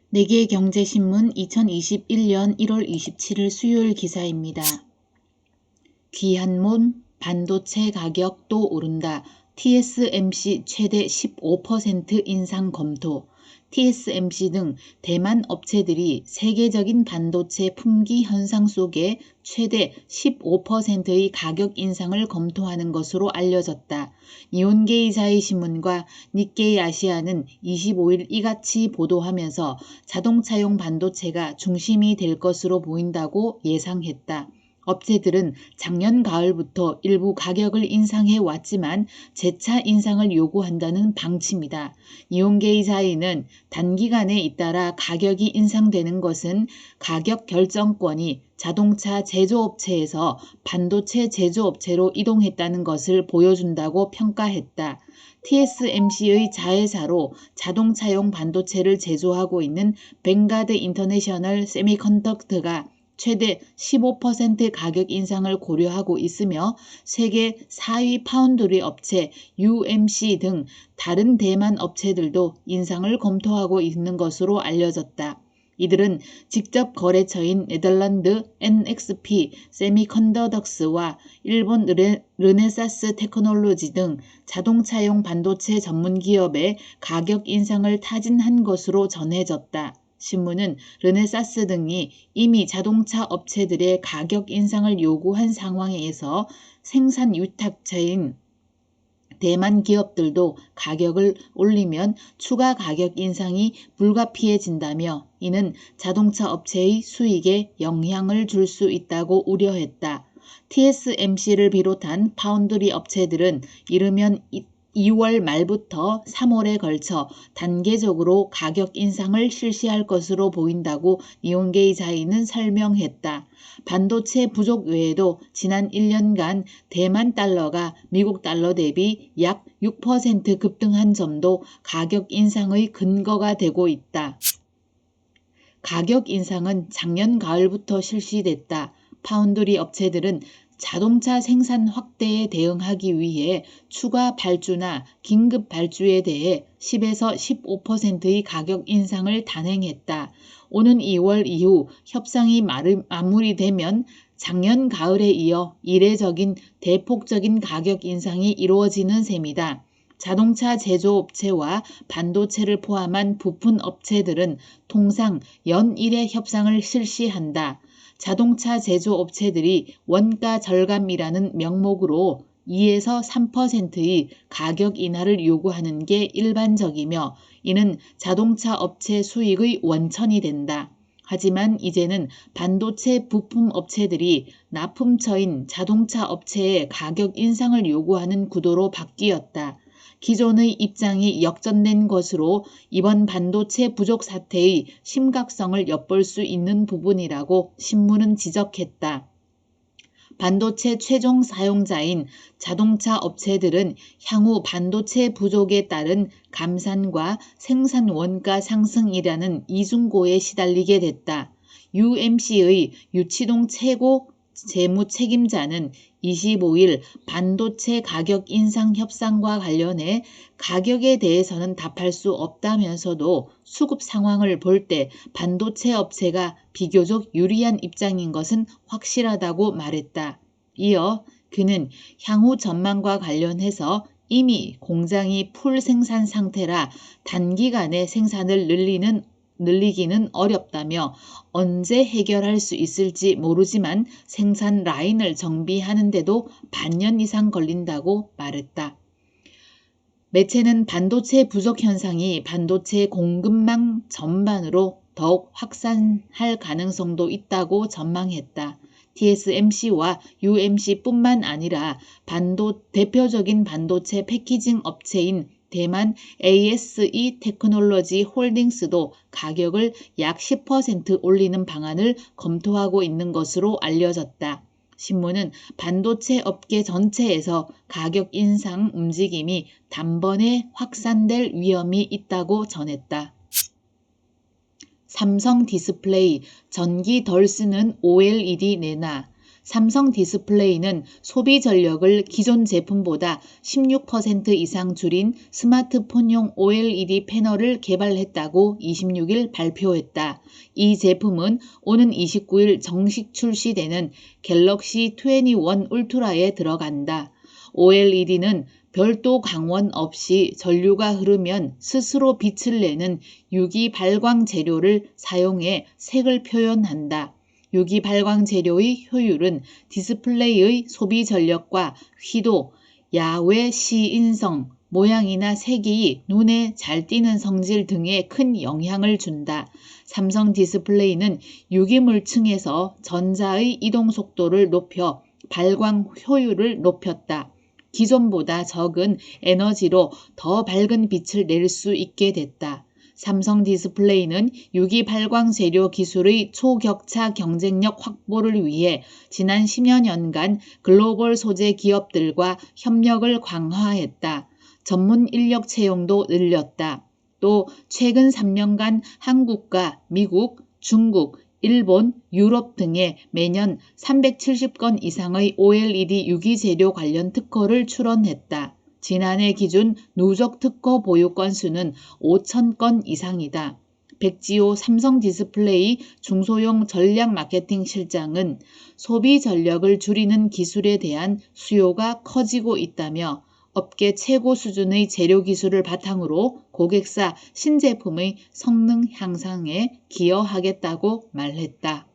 내계경제신문 2021년 1월 27일 수요일 기사입니다. 귀한몬 반도체 가격 또 오른다. TSMC 최대 15% 인상 검토. TSMC 등 대만 업체들이 세계적인 반도체 품귀 현상 속에 최대 15%의 가격 인상을 검토하는 것으로 알려졌다. 니혼게이자이 신문과 니케이 아시아는 25일 이같이 보도하면서 자동차용 반도체가 중심이 될 것으로 보인다고 예상했다. 업체들은 작년 가을부터 일부 가격을 인상해 왔지만 재차 인상을 요구한다는 방침이다. 니혼게이자이는 단기간에 잇따라 가격이 인상되는 것은 가격 결정권이 자동차 제조업체에서 반도체 제조업체로 이동했다는 것을 보여준다고 평가했다. TSMC의 자회사로 자동차용 반도체를 제조하고 있는 뱅가드 인터내셔널 세미컨덕트가 최대 15% 가격 인상을 고려하고 있으며 세계 4위 파운드리 업체 UMC 등 다른 대만 업체들도 인상을 검토하고 있는 것으로 알려졌다. 이들은 직접 거래처인 네덜란드 NXP 세미컨더덕스와 일본 르네사스 테크놀로지 등 자동차용 반도체 전문 기업의 가격 인상을 타진한 것으로 전해졌다. 신문은 르네사스 등이 이미 자동차 업체들의 가격 인상을 요구한 상황에서 생산 위탁처인 대만 기업들도 가격을 올리면 추가 가격 인상이 불가피해진다며 이는 자동차 업체의 수익에 영향을 줄 수 있다고 우려했다. TSMC를 비롯한 파운드리 업체들은 이르면 2월 말부터 3월에 걸쳐 단계적으로 가격 인상을 실시할 것으로 보인다고 니혼게이자이는 설명했다. 반도체 부족 외에도 지난 1년간 대만 달러가 미국 달러 대비 약 6% 급등한 점도 가격 인상의 근거가 되고 있다. 가격 인상은 작년 가을부터 실시됐다. 파운드리 업체들은 자동차 생산 확대에 대응하기 위해 추가 발주나 긴급 발주에 대해 10에서 15%의 가격 인상을 단행했다. 오는 2월 이후 협상이 마무리되면 작년 가을에 이어 이례적인 대폭적인 가격 인상이 이루어지는 셈이다. 자동차 제조업체와 반도체를 포함한 부품 업체들은 통상 연일의 협상을 실시한다. 자동차 제조업체들이 원가 절감이라는 명목으로 2에서 3%의 가격 인하를 요구하는 게 일반적이며 이는 자동차 업체 수익의 원천이 된다. 하지만 이제는 반도체 부품 업체들이 납품처인 자동차 업체의 가격 인상을 요구하는 구도로 바뀌었다. 기존의 입장이 역전된 것으로 이번 반도체 부족 사태의 심각성을 엿볼 수 있는 부분이라고 신문은 지적했다. 반도체 최종 사용자인 자동차 업체들은 향후 반도체 부족에 따른 감산과 생산 원가 상승이라는 이중고에 시달리게 됐다. UMC의 유치동 최고 재무 책임자는 25일 반도체 가격 인상 협상과 관련해 가격에 대해서는 답할 수 없다면서도 수급 상황을 볼 때 반도체 업체가 비교적 유리한 입장인 것은 확실하다고 말했다. 이어 그는 향후 전망과 관련해서 이미 공장이 풀 생산 상태라 단기간에 생산을 늘리기는 어렵다며 언제 해결할 수 있을지 모르지만 생산 라인을 정비하는데도 반년 이상 걸린다고 말했다. 매체는 반도체 부족 현상이 반도체 공급망 전반으로 더욱 확산할 가능성도 있다고 전망했다. TSMC와 UMC뿐만 아니라 대표적인 반도체 패키징 업체인 대만 ASE 테크놀로지 홀딩스도 가격을 약 10% 올리는 방안을 검토하고 있는 것으로 알려졌다. 신문은 반도체 업계 전체에서 가격 인상 움직임이 단번에 확산될 위험이 있다고 전했다. 삼성 디스플레이 전기 덜 쓰는 OLED 내놔. 삼성 디스플레이는 소비 전력을 기존 제품보다 16% 이상 줄인 스마트폰용 OLED 패널을 개발했다고 26일 발표했다. 이 제품은 오는 29일 정식 출시되는 갤럭시 21 울트라에 들어간다. OLED는 별도 광원 없이 전류가 흐르면 스스로 빛을 내는 유기 발광 재료를 사용해 색을 표현한다. 유기 발광 재료의 효율은 디스플레이의 소비 전력과 휘도, 야외 시인성, 모양이나 색이 눈에 잘 띄는 성질 등에 큰 영향을 준다. 삼성 디스플레이는 유기물층에서 전자의 이동 속도를 높여 발광 효율을 높였다. 기존보다 적은 에너지로 더 밝은 빛을 낼 수 있게 됐다. 삼성 디스플레이는 유기 발광 재료 기술의 초격차 경쟁력 확보를 위해 지난 10여 년간 글로벌 소재 기업들과 협력을 강화했다. 전문 인력 채용도 늘렸다. 또 최근 3년간 한국과 미국, 중국, 일본, 유럽 등에 매년 370건 이상의 OLED 유기재료 관련 특허를 출원했다. 지난해 기준 누적 특허 보유 건수는 5,000건 이상이다. 백지호 삼성 디스플레이 중소형 전략 마케팅 실장은 소비 전력을 줄이는 기술에 대한 수요가 커지고 있다며 업계 최고 수준의 재료 기술을 바탕으로 고객사 신제품의 성능 향상에 기여하겠다고 말했다.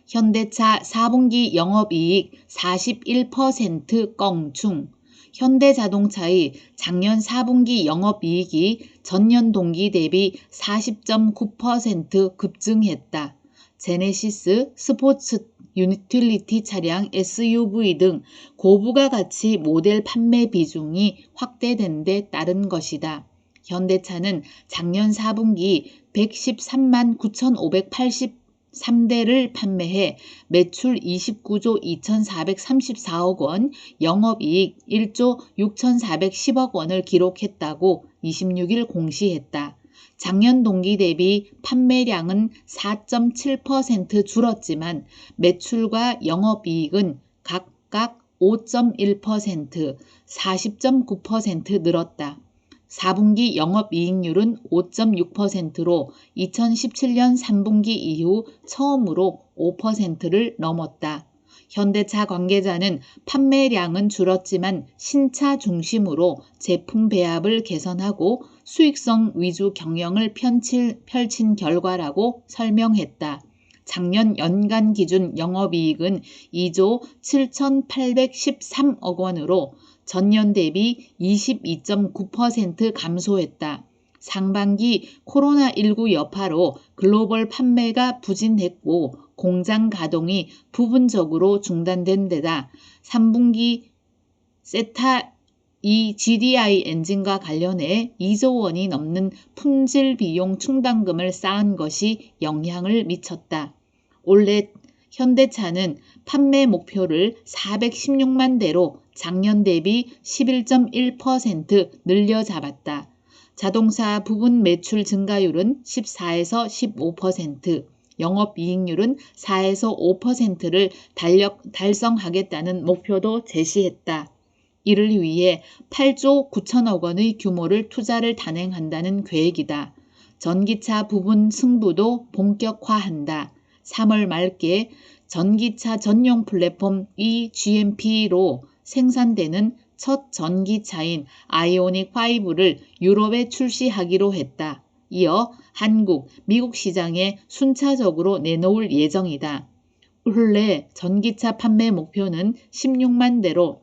현대차 4분기 영업이익 41% 껑충. 현대자동차의 작년 4분기 영업이익이 전년 동기 대비 40.9% 급증했다. 제네시스, 스포츠 유틸리티 차량, SUV 등 고부가가치 모델 판매 비중이 확대된 데 따른 것이다. 현대차는 작년 4분기 113만 9,583대를 판매해 매출 29조 2,434억 원, 영업이익 1조 6,410억 원을 기록했다고 26일 공시했다. 작년 동기 대비 판매량은 4.7% 줄었지만 매출과 영업이익은 각각 5.1%, 40.9% 늘었다. 4분기 영업이익률은 5.6%로 2017년 3분기 이후 처음으로 5%를 넘었다. 현대차 관계자는 판매량은 줄었지만 신차 중심으로 제품 배합을 개선하고 수익성 위주 경영을 펼친 결과라고 설명했다. 작년 연간 기준 영업이익은 2조 7,813억 원으로 전년 대비 22.9% 감소했다. 상반기 코로나19 여파로 글로벌 판매가 부진했고 공장 가동이 부분적으로 중단된 데다 3분기 세타 GDI 엔진과 관련해 2조 원이 넘는 품질 비용 충당금을 쌓은 것이 영향을 미쳤다. 올해 현대차는 판매 목표를 416만 대로 작년 대비 11.1% 늘려 잡았다. 자동차 부분 매출 증가율은 14에서 15%, 영업이익률은 4에서 5%를 달성하겠다는 목표도 제시했다. 이를 위해 8조 9천억 원의 규모를 투자를 단행한다는 계획이다. 전기차 부분 승부도 본격화한다. 3월 말께 전기차 전용 플랫폼 eGMP로 생산되는 첫 전기차인 아이오닉5를 유럽에 출시하기로 했다. 이어 한국, 미국 시장에 순차적으로 내놓을 예정이다. 올해 전기차 판매 목표는 16만 대로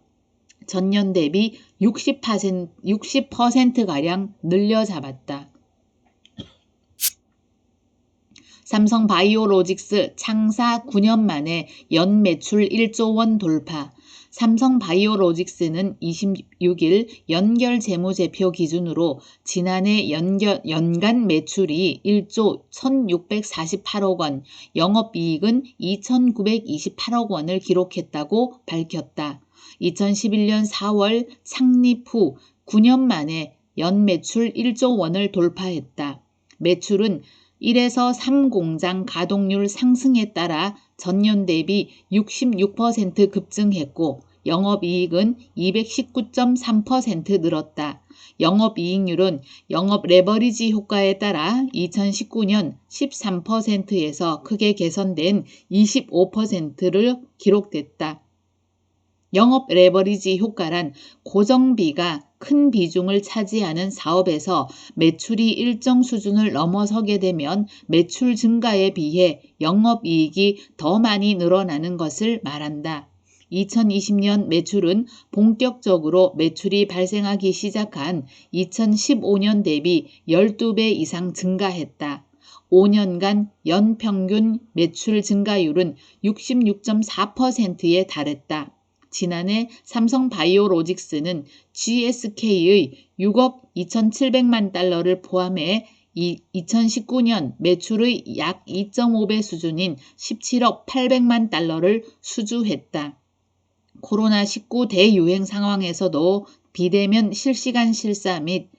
전년 대비 60%가량 늘려 잡았다. 삼성 바이오로직스 창사 9년 만에 연 매출 1조 원 돌파. 삼성 바이오로직스는 26일 연결 재무제표 기준으로 지난해 연간 매출이 1조 1,648억 원, 영업이익은 2,928억 원을 기록했다고 밝혔다. 2011년 4월 창립 후 9년 만에 연 매출 1조 원을 돌파했다. 매출은 1에서 3 공장 가동률 상승에 따라 전년 대비 66% 급증했고 영업이익은 219.3% 늘었다. 영업이익률은 영업 레버리지 효과에 따라 2019년 13%에서 크게 개선된 25%를 기록됐다. 영업 레버리지 효과란 고정비가 큰 비중을 차지하는 사업에서 매출이 일정 수준을 넘어서게 되면 매출 증가에 비해 영업이익이 더 많이 늘어나는 것을 말한다. 2020년 매출은 본격적으로 매출이 발생하기 시작한 2015년 대비 12배 이상 증가했다. 5년간 연평균 매출 증가율은 66.4%에 달했다. 지난해 삼성바이오로직스는 GSK의 6억 2,700만 달러를 포함해 2019년 매출의 약 2.5배 수준인 17억 800만 달러를 수주했다. 코로나19 대유행 상황에서도 비대면 실시간 실사 및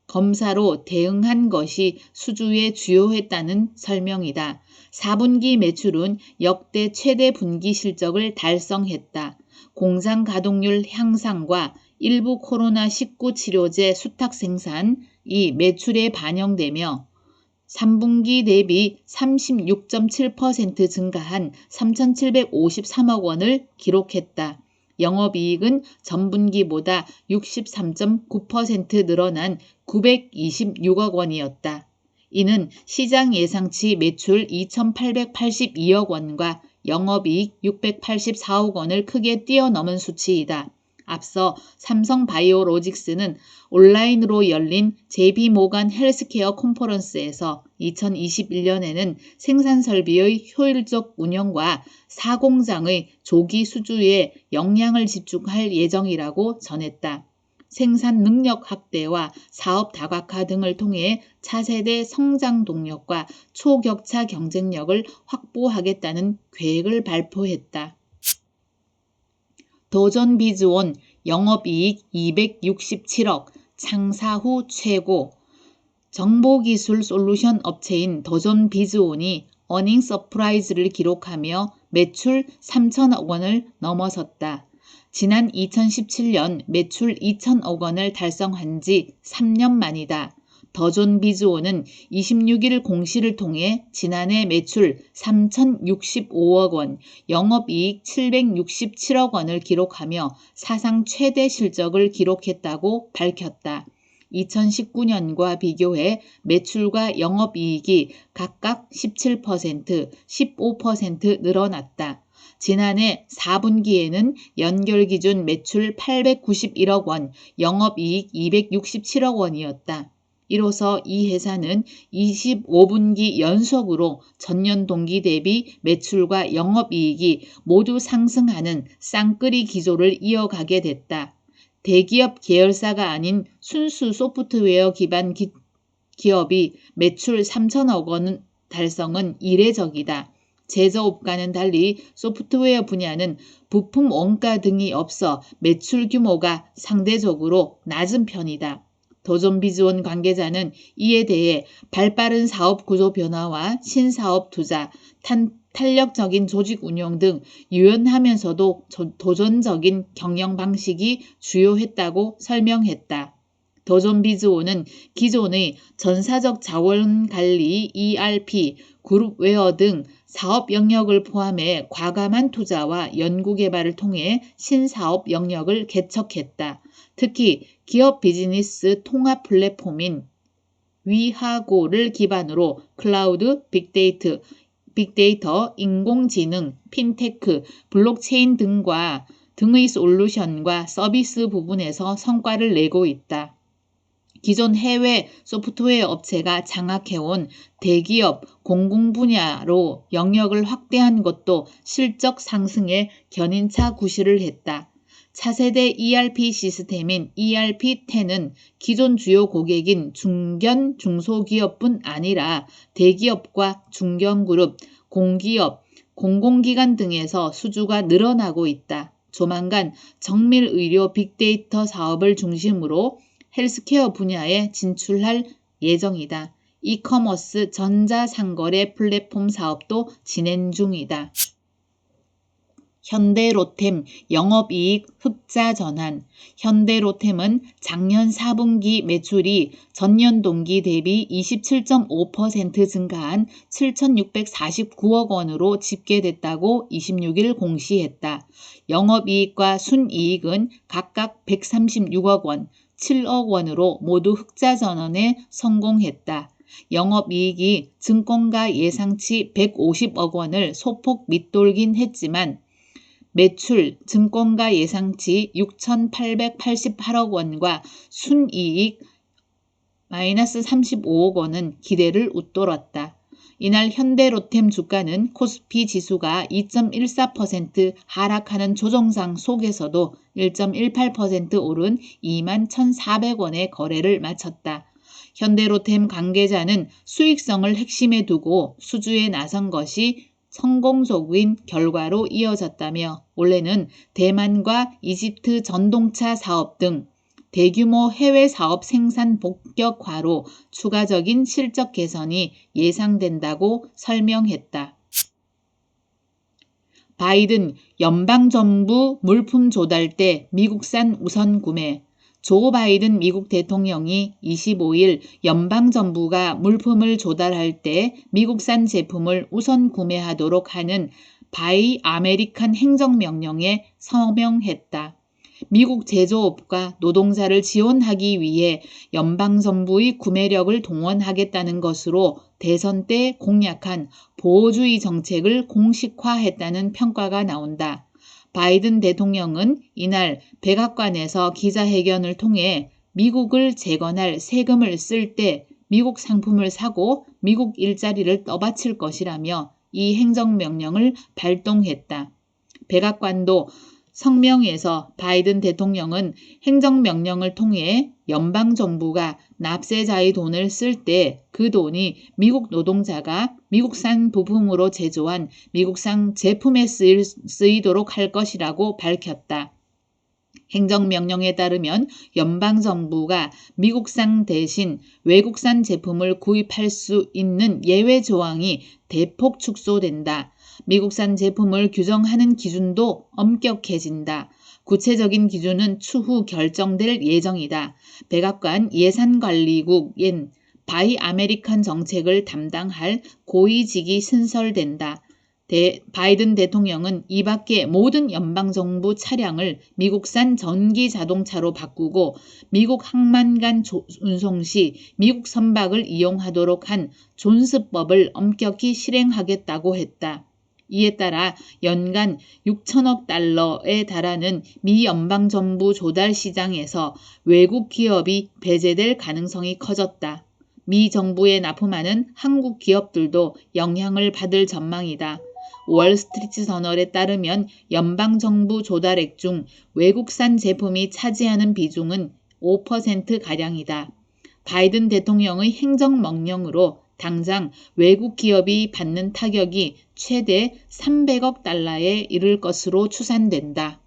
검사로 대응한 것이 수주에 주요했다는 설명이다. 4분기 매출은 역대 최대 분기 실적을 달성했다. 공장 가동률 향상과 일부 코로나19 치료제 수탁 생산이 매출에 반영되며 3분기 대비 36.7% 증가한 3,753억 원을 기록했다. 영업이익은 전분기보다 63.9% 늘어난 926억 원이었다. 이는 시장 예상치 매출 2,882억 원과 영업이익 684억 원을 크게 뛰어넘은 수치이다. 앞서 삼성바이오로직스는 온라인으로 열린 JP모간 헬스케어 컨퍼런스에서 2021년에는 생산설비의 효율적 운영과 사공장의 조기 수주에 역량을 집중할 예정이라고 전했다. 생산 능력 확대와 사업 다각화 등을 통해 차세대 성장 동력과 초격차 경쟁력을 확보하겠다는 계획을 발표했다. 도전비즈온 영업이익 267억, 창사 후 최고. 정보기술 솔루션 업체인 도전비즈온이 어닝 서프라이즈를 기록하며 매출 3천억 원을 넘어섰다. 지난 2017년 매출 2천억 원을 달성한 지 3년 만이다. 더존비즈온은 26일 공시를 통해 지난해 매출 3,065억 원, 영업이익 767억 원을 기록하며 사상 최대 실적을 기록했다고 밝혔다. 2019년과 비교해 매출과 영업이익이 각각 17%, 15% 늘어났다. 지난해 4분기에는 연결 기준 매출 891억 원, 영업이익 267억 원이었다. 이로써 이 회사는 25분기 연속으로 전년 동기 대비 매출과 영업이익이 모두 상승하는 쌍끌이 기조를 이어가게 됐다. 대기업 계열사가 아닌 순수 소프트웨어 기반 기업이 매출 3천억 원 달성은 이례적이다. 제조업과는 달리 소프트웨어 분야는 부품 원가 등이 없어 매출 규모가 상대적으로 낮은 편이다. 도전비즈온 관계자는 이에 대해 발빠른 사업 구조 변화와 신사업 투자, 탄력적인 조직 운영 등 유연하면서도 도전적인 경영 방식이 주요했다고 설명했다. 도전비즈온은 기존의 전사적 자원관리, ERP, 그룹웨어 등 사업 영역을 포함해 과감한 투자와 연구개발을 통해 신사업 영역을 개척했다. 특히 기업 비즈니스 통합 플랫폼인 위하고를 기반으로 클라우드, 빅데이터, 인공지능, 핀테크, 블록체인 등의 솔루션과 서비스 부분에서 성과를 내고 있다. 기존 해외 소프트웨어 업체가 장악해온 대기업, 공공 분야로 영역을 확대한 것도 실적 상승에 견인차 구실을 했다. 차세대 ERP 시스템인 ERP10은 기존 주요 고객인 중견, 중소기업뿐 아니라 대기업과 중견그룹, 공기업, 공공기관 등에서 수주가 늘어나고 있다. 조만간 정밀의료 빅데이터 사업을 중심으로 헬스케어 분야에 진출할 예정이다. 이커머스 전자상거래 플랫폼 사업도 진행 중이다. 현대로템 영업이익 흑자 전환. 현대로템은 작년 4분기 매출이 전년 동기 대비 27.5% 증가한 7,649억 원으로 집계됐다고 26일 공시했다. 영업이익과 순이익은 각각 136억 원, 7억 원으로 모두 흑자 전환에 성공했다. 영업이익이 증권가 예상치 150억 원을 소폭 밑돌긴 했지만 매출 증권가 예상치 6,888억 원과 순이익 마이너스 35억 원은 기대를 웃돌았다. 이날 현대로템 주가는 코스피 지수가 2.14% 하락하는 조정상 속에서도 1.18% 오른 21,400원의 거래를 마쳤다. 현대로템 관계자는 수익성을 핵심에 두고 수주에 나선 것이 성공적인 결과로 이어졌다며 올해는 대만과 이집트 전동차 사업 등 대규모 해외 사업 생산 본격화로 추가적인 실적 개선이 예상된다고 설명했다. 바이든 연방정부 물품 조달 때 미국산 우선 구매. 조 바이든 미국 대통령이 25일 연방정부가 물품을 조달할 때 미국산 제품을 우선 구매하도록 하는 바이 아메리칸 행정명령에 서명했다. 미국 제조업과 노동자를 지원하기 위해 연방정부의 구매력을 동원하겠다는 것으로 대선 때 공약한 보호주의 정책을 공식화했다는 평가가 나온다. 바이든 대통령은 이날 백악관에서 기자회견을 통해 미국을 재건할 세금을 쓸 때 미국 상품을 사고 미국 일자리를 떠받칠 것이라며 이 행정명령을 발동했다. 백악관도 성명에서 바이든 대통령은 행정명령을 통해 연방정부가 납세자의 돈을 쓸 때 그 돈이 미국 노동자가 미국산 부품으로 제조한 미국산 제품에 쓰이도록 할 것이라고 밝혔다. 행정명령에 따르면 연방정부가 미국산 대신 외국산 제품을 구입할 수 있는 예외 조항이 대폭 축소된다. 미국산 제품을 규정하는 기준도 엄격해진다. 구체적인 기준은 추후 결정될 예정이다. 백악관 예산관리국인 바이 아메리칸 정책을 담당할 고위직이 신설된다. 바이든 대통령은 이 밖에 모든 연방정부 차량을 미국산 전기 자동차로 바꾸고 미국 항만간 운송 시 미국 선박을 이용하도록 한 존스법을 엄격히 실행하겠다고 했다. 이에 따라 연간 6천억 달러에 달하는 미 연방정부 조달 시장에서 외국 기업이 배제될 가능성이 커졌다. 미 정부에 납품하는 한국 기업들도 영향을 받을 전망이다. 월스트리트저널에 따르면 연방정부 조달액 중 외국산 제품이 차지하는 비중은 5%가량이다. 바이든 대통령의 행정명령으로 당장 외국 기업이 받는 타격이 최대 300억 달러에 이를 것으로 추산된다.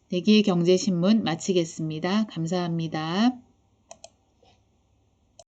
대기의 경제신문 마치겠습니다. 감사합니다.